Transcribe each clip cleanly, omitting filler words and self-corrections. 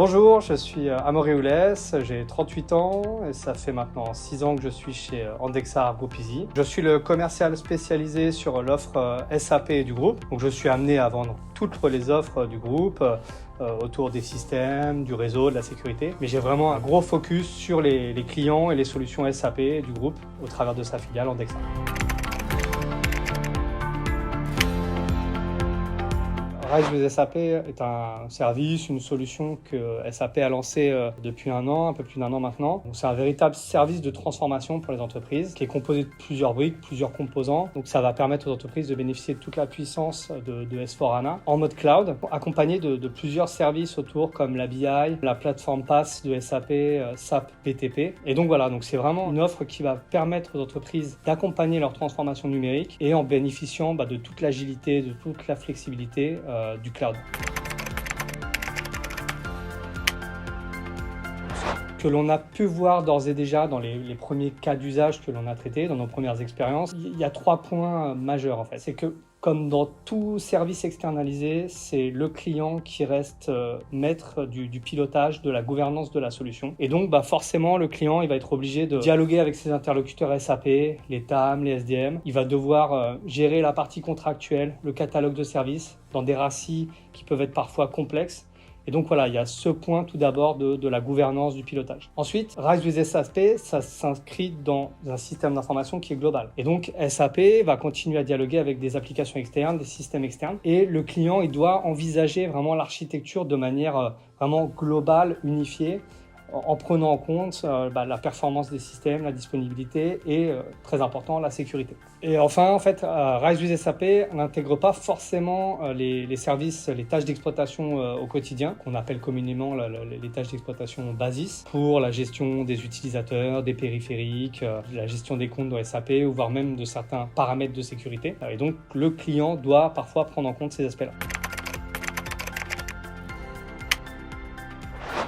Bonjour, je suis Amaury Oulès, j'ai 38 ans et ça fait maintenant 6 ans que je suis chez Andexar Group Easy. Je suis le commercial spécialisé sur l'offre SAP du groupe. Donc je suis amené à vendre toutes les offres du groupe autour des systèmes, du réseau, de la sécurité. Mais j'ai vraiment un gros focus sur les clients et les solutions SAP du groupe au travers de sa filiale Andexar. RISE with SAP est un service, une solution que SAP a lancée depuis un an, un peu plus d'un an maintenant. C'est un véritable service de transformation pour les entreprises qui est composé de plusieurs briques, plusieurs composants. Donc ça va permettre aux entreprises de bénéficier de toute la puissance de S4HANA en mode cloud, accompagné de plusieurs services autour comme la BI, la plateforme PaaS de SAP, SAP BTP. Et donc voilà, donc c'est vraiment une offre qui va permettre aux entreprises d'accompagner leur transformation numérique et en bénéficiant de toute l'agilité, de toute la flexibilité du cloud. Que l'on a pu voir d'ores et déjà dans les premiers cas d'usage que l'on a traités, dans nos premières expériences, il y a 3 points majeurs en fait. C'est que comme dans tout service externalisé, c'est le client qui reste maître du pilotage, de la gouvernance de la solution. Et donc forcément, le client il va être obligé de dialoguer avec ses interlocuteurs SAP, les TAM, les SDM. Il va devoir gérer la partie contractuelle, le catalogue de services, dans des RACI qui peuvent être parfois complexes. Et donc voilà, il y a ce point tout d'abord de la gouvernance du pilotage. Ensuite, RISE with SAP, ça s'inscrit dans un système d'information qui est global. Et donc SAP va continuer à dialoguer avec des applications externes, des systèmes externes. Et le client, il doit envisager vraiment l'architecture de manière vraiment globale, unifiée, en prenant en compte la performance des systèmes, la disponibilité et, très important, la sécurité. Et enfin, en fait, RISE with SAP n'intègre pas forcément les services, les tâches d'exploitation au quotidien, qu'on appelle communément les tâches d'exploitation BASIS, pour la gestion des utilisateurs, des périphériques, la gestion des comptes dans SAP, ou voire même de certains paramètres de sécurité. Et donc, le client doit parfois prendre en compte ces aspects-là.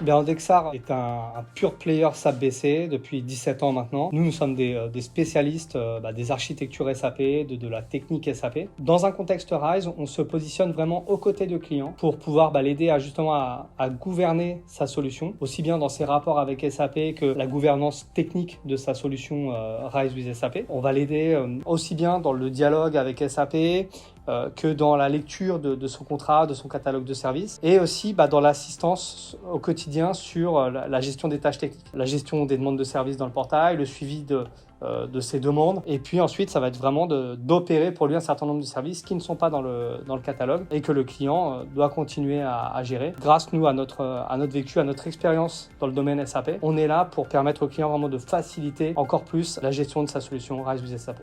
Andexar est un pure player SAP BC depuis 17 ans maintenant. Nous sommes des spécialistes des architectures SAP, de la technique SAP. Dans un contexte RISE, on se positionne vraiment aux côtés du client pour pouvoir l'aider à gouverner sa solution, aussi bien dans ses rapports avec SAP que la gouvernance technique de sa solution RISE with SAP. On va l'aider aussi bien dans le dialogue avec SAP, que dans la lecture de son contrat, de son catalogue de services, et aussi dans l'assistance au quotidien sur la gestion des tâches techniques, la gestion des demandes de services dans le portail, le suivi de ces demandes, et puis ensuite ça va être vraiment d'opérer pour lui un certain nombre de services qui ne sont pas dans le catalogue et que le client doit continuer à gérer. Grâce à notre vécu, à notre expérience dans le domaine SAP, on est là pour permettre au client vraiment de faciliter encore plus la gestion de sa solution RISE with SAP.